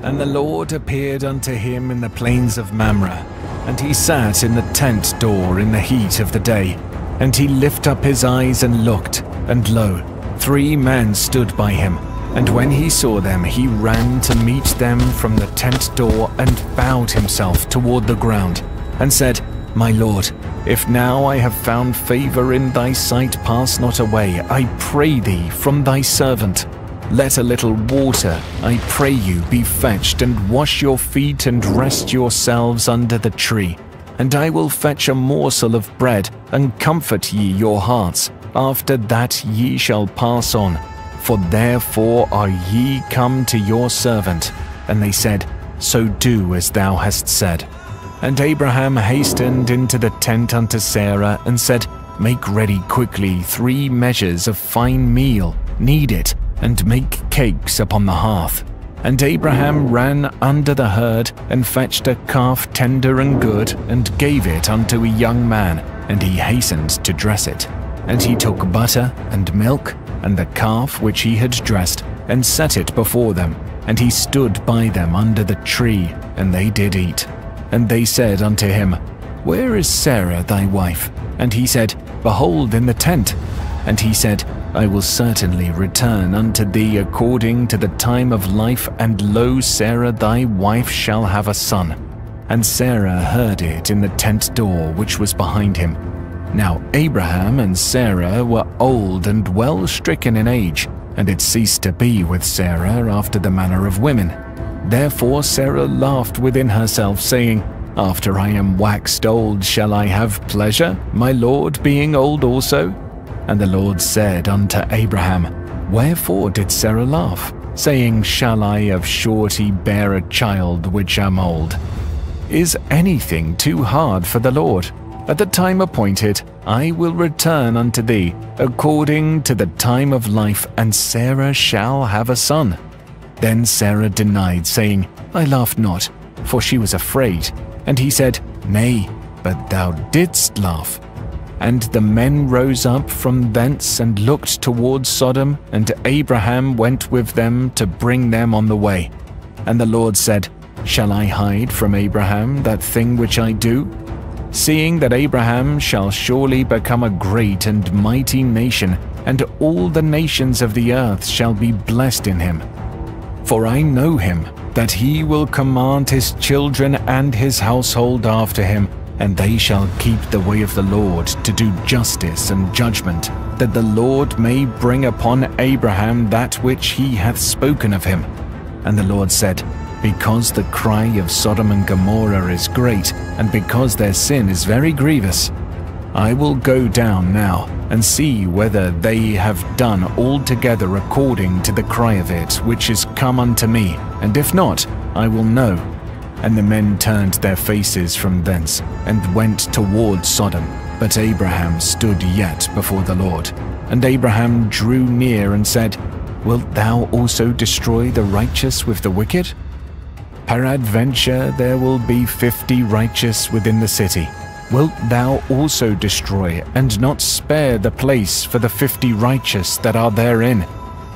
And the Lord appeared unto him in the plains of Mamre, and he sat in the tent door in the heat of the day. And he lifted up his eyes and looked, and lo, 3 men stood by him. And when he saw them, he ran to meet them from the tent door, and bowed himself toward the ground, and said, My Lord, if now I have found favor in thy sight, pass not away, I pray thee, from thy servant. Let a little water, I pray you, be fetched, and wash your feet, and rest yourselves under the tree. And I will fetch a morsel of bread, and comfort ye your hearts. After that ye shall pass on. For therefore are ye come to your servant. And they said, So do as thou hast said. And Abraham hastened into the tent unto Sarah, and said, Make ready quickly 3 measures of fine meal, knead it, and make cakes upon the hearth. And Abraham ran under the herd, and fetched a calf tender and good, and gave it unto a young man, and he hastened to dress it. And he took butter and milk, and the calf which he had dressed, and set it before them. And he stood by them under the tree, and they did eat. And they said unto him, Where is Sarah thy wife? And he said, Behold, in the tent. And he said, I will certainly return unto thee according to the time of life, and lo, Sarah thy wife shall have a son. And Sarah heard it in the tent door which was behind him. Now Abraham and Sarah were old and well stricken in age, and it ceased to be with Sarah after the manner of women. Therefore Sarah laughed within herself, saying, After I am waxed old shall I have pleasure, my Lord being old also? And the Lord said unto Abraham, Wherefore did Sarah laugh, saying, Shall I of surety bear a child which am old? Is anything too hard for the Lord? At the time appointed, I will return unto thee, according to the time of life, and Sarah shall have a son. Then Sarah denied, saying, I laughed not, for she was afraid. And he said, Nay, but thou didst laugh. And the men rose up from thence, and looked toward Sodom, and Abraham went with them to bring them on the way. And the Lord said, Shall I hide from Abraham that thing which I do? Seeing that Abraham shall surely become a great and mighty nation, and all the nations of the earth shall be blessed in him. For I know him, that he will command his children and his household after him, and they shall keep the way of the Lord to do justice and judgment, that the Lord may bring upon Abraham that which he hath spoken of him. And the Lord said, Because the cry of Sodom and Gomorrah is great, and because their sin is very grievous, I will go down now, and see whether they have done altogether according to the cry of it which is come unto me, and if not, I will know. And the men turned their faces from thence, and went toward Sodom. But Abraham stood yet before the Lord. And Abraham drew near and said, Wilt thou also destroy the righteous with the wicked? Peradventure there will be 50 righteous within the city. Wilt thou also destroy, and not spare the place for the 50 righteous that are therein?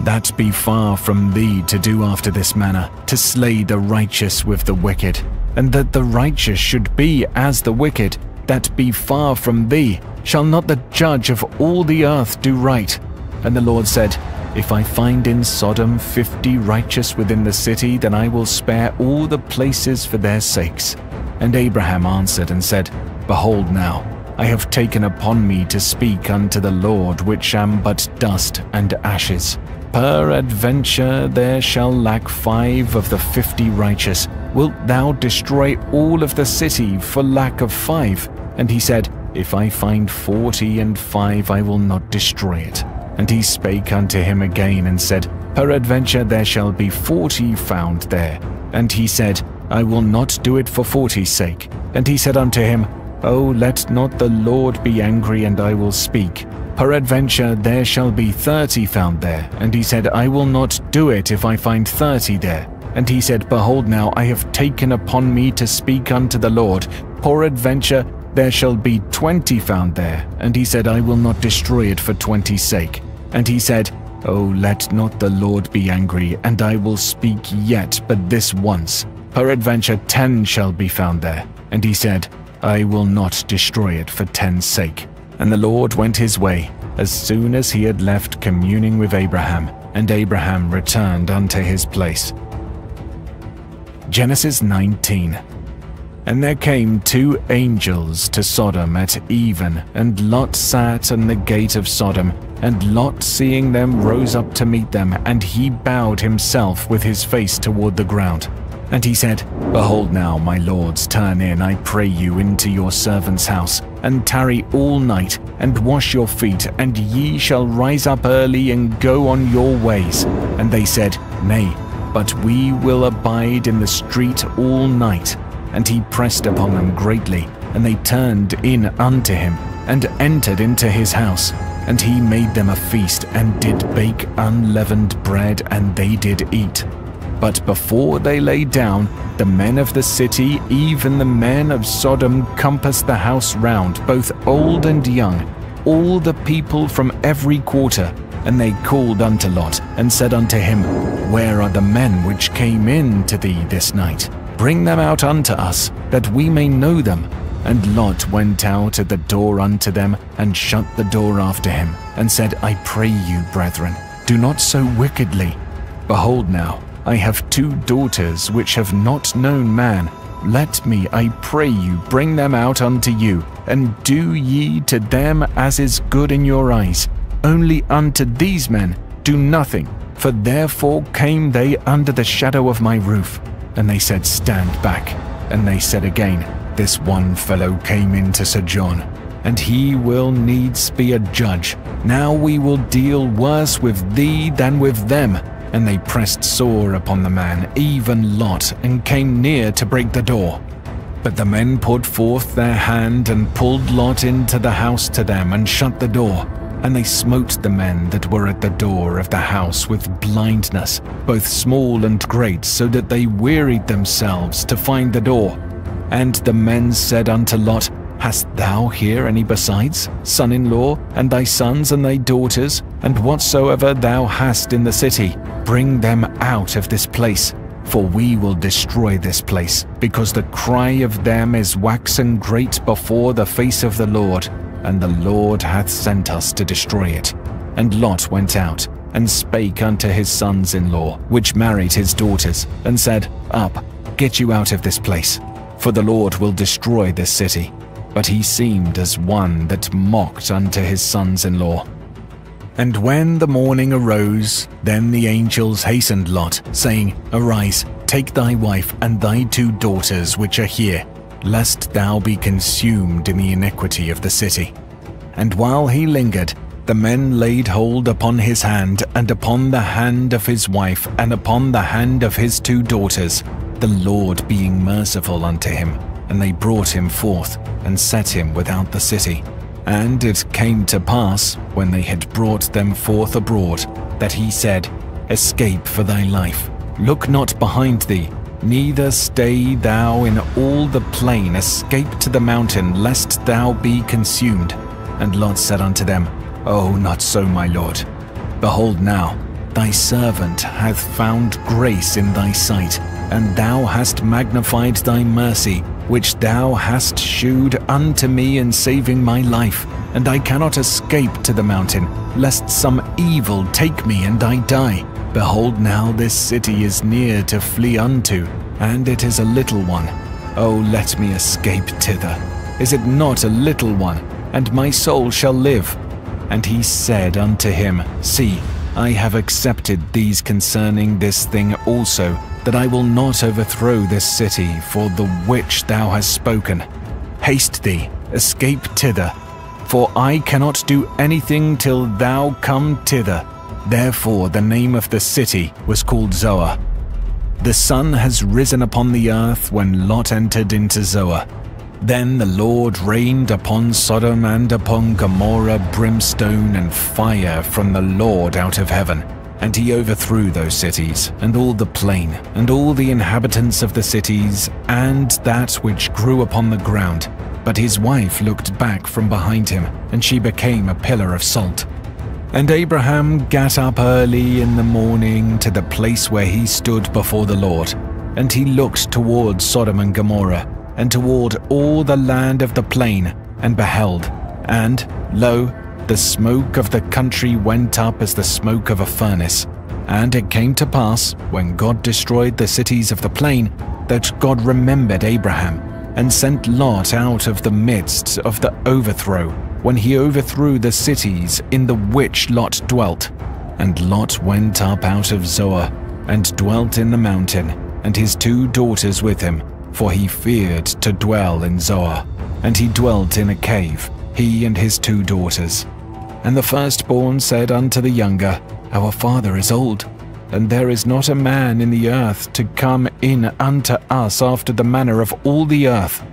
That be far from thee to do after this manner, to slay the righteous with the wicked, and that the righteous should be as the wicked. That be far from thee. Shall not the judge of all the earth do right? And the Lord said, If I find in Sodom 50 righteous within the city, then I will spare all the places for their sakes. And Abraham answered and said, Behold now, I have taken upon me to speak unto the Lord, which am but dust and ashes. Peradventure there shall lack 5 of the 50 righteous. Wilt thou destroy all of the city for lack of 5? And he said, If I find 40 and 5, I will not destroy it. And he spake unto him again and said, Peradventure there shall be 40 found there. And he said, I will not do it for 40's sake. And he said unto him, O let not the Lord be angry, and I will speak. Peradventure there shall be 30 found there. And he said, I will not do it if I find 30 there. And he said, Behold now, I have taken upon me to speak unto the Lord. Peradventure there shall be 20 found there. And he said, I will not destroy it for 20's sake. And he said, "Oh, let not the Lord be angry, and I will speak yet but this once. Peradventure 10 shall be found there." And he said, "I will not destroy it for 10's sake." And the Lord went his way, as soon as he had left communing with Abraham, and Abraham returned unto his place. Genesis 19. And there came 2 angels to Sodom at even, and Lot sat on the gate of Sodom. And Lot, seeing them, rose up to meet them, and he bowed himself with his face toward the ground. And he said, "Behold now, my lords, turn in, I pray you, into your servant's house, and tarry all night, and wash your feet, and ye shall rise up early and go on your ways." And they said, "Nay, but we will abide in the street all night." And he pressed upon them greatly, and they turned in unto him, and entered into his house. And he made them a feast, and did bake unleavened bread, and they did eat. But before they lay down, the men of the city, even the men of Sodom, compassed the house round, both old and young, all the people from every quarter. And they called unto Lot, and said unto him, "Where are the men which came in to thee this night? Bring them out unto us, that we may know them." And Lot went out at the door unto them, and shut the door after him, and said, "I pray you, brethren, do not so wickedly. Behold now, I have 2 daughters which have not known man. Let me, I pray you, bring them out unto you, and do ye to them as is good in your eyes. Only unto these men do nothing, for therefore came they under the shadow of my roof." And they said, "Stand back." And they said again, "This one fellow came in to sojourn, and he will needs be a judge. Now we will deal worse with thee than with them." And they pressed sore upon the man, even Lot, and came near to break the door. But the men put forth their hand, and pulled Lot into the house to them, and shut the door. And they smote the men that were at the door of the house with blindness, both small and great, so that they wearied themselves to find the door. And the men said unto Lot, "Hast thou here any besides, son-in-law, and thy sons and thy daughters, and whatsoever thou hast in the city? Bring them out of this place, for we will destroy this place, because the cry of them is waxen great before the face of the Lord, and the Lord hath sent us to destroy it." And Lot went out, and spake unto his sons-in-law, which married his daughters, and said, "Up, get you out of this place, for the Lord will destroy this city." But he seemed as one that mocked unto his sons-in-law. And when the morning arose, then the angels hastened Lot, saying, "Arise, take thy wife and thy 2 daughters which are here, lest thou be consumed in the iniquity of the city." And while he lingered, the men laid hold upon his hand, and upon the hand of his wife, and upon the hand of his 2 daughters, the Lord being merciful unto him. And they brought him forth, and set him without the city. And it came to pass, when they had brought them forth abroad, that he said, "Escape for thy life. Look not behind thee, neither stay thou in all the plain. Escape to the mountain, lest thou be consumed." And Lot said unto them, "Oh, not so, my lord. Behold now, thy servant hath found grace in thy sight, and thou hast magnified thy mercy, which thou hast shewed unto me in saving my life. And I cannot escape to the mountain, lest some evil take me and I die. Behold now, this city is near to flee unto, and it is a little one. Oh, let me escape thither. Is it not a little one? And my soul shall live." And he said unto him, "See, I have accepted these concerning this thing also, that I will not overthrow this city for the which thou hast spoken. Haste thee, escape thither, for I cannot do anything till thou come thither." Therefore the name of the city was called Zoar. The sun has risen upon the earth when Lot entered into Zoar. Then the Lord rained upon Sodom and upon Gomorrah brimstone and fire from the Lord out of heaven. And he overthrew those cities, and all the plain, and all the inhabitants of the cities, and that which grew upon the ground. But his wife looked back from behind him, and she became a pillar of salt. And Abraham gat up early in the morning to the place where he stood before the Lord, and he looked toward Sodom and Gomorrah, and toward all the land of the plain, and beheld, and, lo, the smoke of the country went up as the smoke of a furnace. And it came to pass, when God destroyed the cities of the plain, that God remembered Abraham, and sent Lot out of the midst of the overthrow, when he overthrew the cities in the which Lot dwelt. And Lot went up out of Zoar, and dwelt in the mountain, and his 2 daughters with him, for he feared to dwell in Zoar. And he dwelt in a cave, he and his 2 daughters. And the firstborn said unto the younger, Our father is old, and there is not a man in the earth to come in unto us after the manner of all the earth.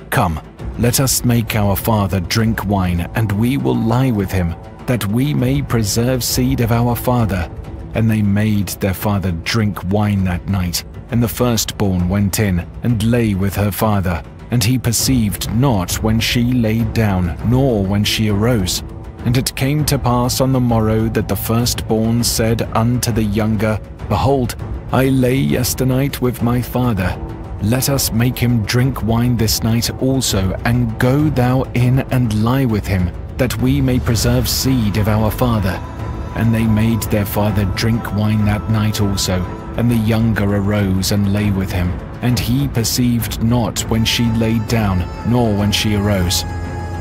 Come, let us make our father drink wine, and we will lie with him, that we may preserve seed of our father. And they made their father drink wine that night. And the firstborn went in, and lay with her father. And he perceived not when she laid down, nor when she arose. And it came to pass on the morrow that the firstborn said unto the younger, Behold, I lay yesternight with my father. Let us make him drink wine this night also, and go thou in and lie with him, that we may preserve seed of our father. And they made their father drink wine that night also. And the younger arose and lay with him. And he perceived not when she laid down, nor when she arose.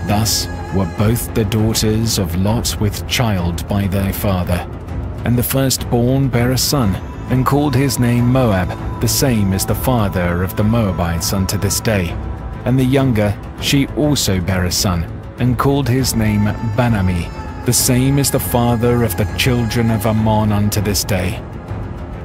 Thus were both the daughters of Lot with child by their father. And the firstborn bare a son, and called his name Moab, the same as the father of the Moabites unto this day. And the younger, she also bare a son, and called his name Banami, the same as the father of the children of Ammon unto this day.